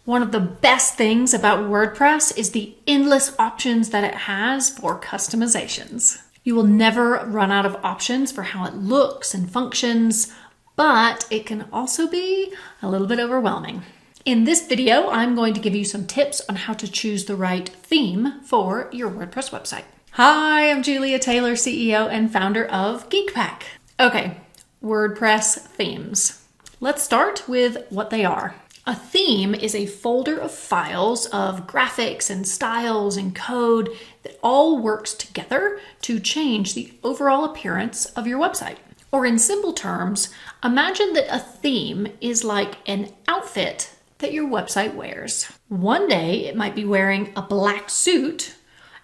One of the best things about WordPress is the endless options that it has for customizations. You will never run out of options for how it looks and functions, but it can also be a little bit overwhelming. In this video, I'm going to give you some tips on how to choose the right theme for your WordPress website. Hi, I'm Julia Taylor, CEO and founder of GeekPack. Okay, WordPress themes. Let's start with what they are. A theme is a folder of files of graphics and styles and code that all works together to change the overall appearance of your website. Or in simple terms, imagine that a theme is like an outfit that your website wears. One day it might be wearing a black suit,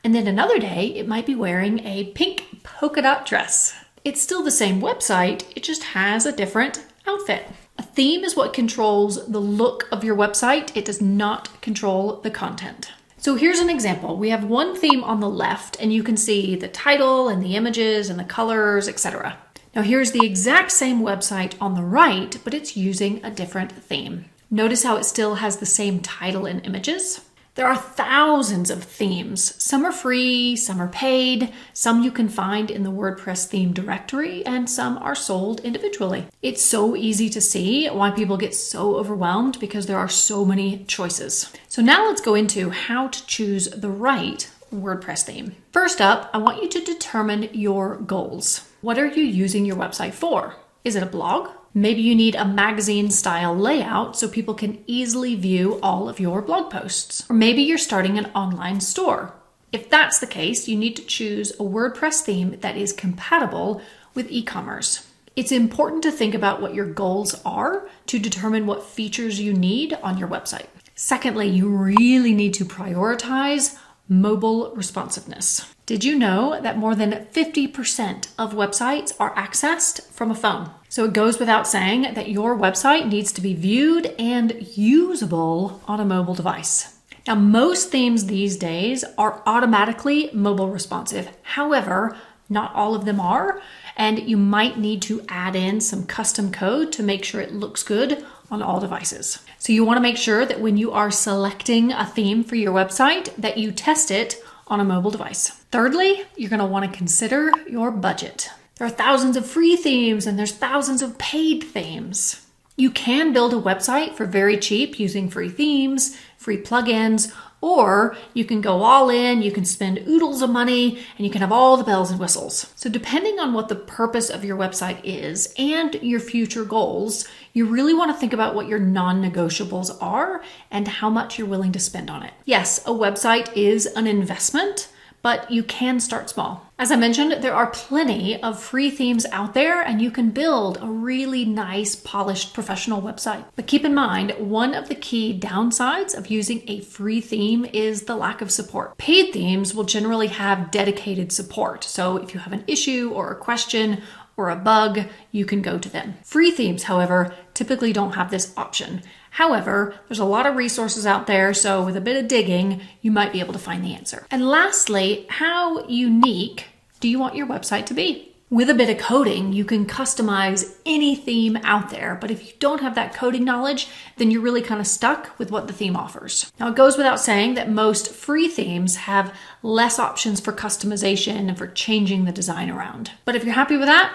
and then another day it might be wearing a pink polka dot dress. It's still the same website, it just has a different outfit. A theme is what controls the look of your website. It does not control the content. So here's an example. We have one theme on the left and you can see the title and the images and the colors, etc. Now here's the exact same website on the right, but it's using a different theme. Notice how it still has the same title and images? There are thousands of themes. Some are free, some are paid, some you can find in the WordPress theme directory, and some are sold individually. It's so easy to see why people get so overwhelmed because there are so many choices. So now let's go into how to choose the right WordPress theme. First up, I want you to determine your goals. What are you using your website for? Is it a blog? Maybe you need a magazine style layout so people can easily view all of your blog posts. Or maybe you're starting an online store. If that's the case, you need to choose a WordPress theme that is compatible with e-commerce. It's important to think about what your goals are to determine what features you need on your website. Secondly, you really need to prioritize mobile responsiveness. Did you know that more than 50% of websites are accessed from a phone? So it goes without saying that your website needs to be viewed and usable on a mobile device. Now, most themes these days are automatically mobile responsive. However, not all of them are, and you might need to add in some custom code to make sure it looks good on all devices. So you want to make sure that when you are selecting a theme for your website that you test it on a mobile device. Thirdly, you're going to want to consider your budget. There are thousands of free themes and there's thousands of paid themes. You can build a website for very cheap using free themes, free plugins, or you can go all in, you can spend oodles of money, and you can have all the bells and whistles. So depending on what the purpose of your website is and your future goals, you really want to think about what your non-negotiables are and how much you're willing to spend on it. Yes, a website is an investment, but you can start small. As I mentioned, there are plenty of free themes out there and you can build a really nice, polished, professional website. But keep in mind, one of the key downsides of using a free theme is the lack of support. Paid themes will generally have dedicated support. So if you have an issue or a question or a bug, you can go to them. Free themes, however, typically don't have this option. However, there's a lot of resources out there, so with a bit of digging, you might be able to find the answer. And lastly, how unique do you want your website to be? With a bit of coding, you can customize any theme out there, but if you don't have that coding knowledge, then you're really kind of stuck with what the theme offers. Now, it goes without saying that most free themes have less options for customization and for changing the design around. But if you're happy with that,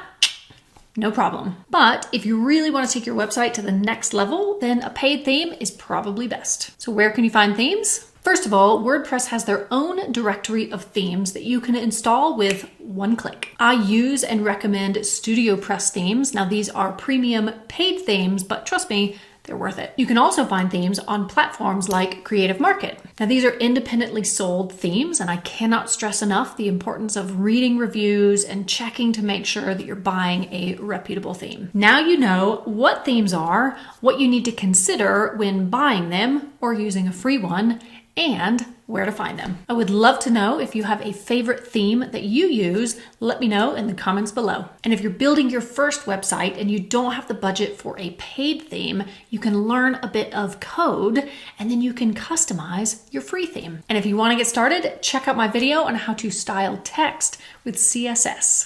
no problem. But if you really want to take your website to the next level, then a paid theme is probably best. So where can you find themes? First of all, WordPress has their own directory of themes that you can install with one click. I use and recommend StudioPress themes. Now these are premium paid themes, but trust me, they're worth it. You can also find themes on platforms like Creative Market. Now these are independently sold themes, and I cannot stress enough the importance of reading reviews and checking to make sure that you're buying a reputable theme. Now you know what themes are, what you need to consider when buying them or using a free one, and where to find them. I would love to know if you have a favorite theme that you use. Let me know in the comments below. And if you're building your first website and you don't have the budget for a paid theme, you can learn a bit of code and then you can customize your free theme. And if you want to get started, check out my video on how to style text with CSS.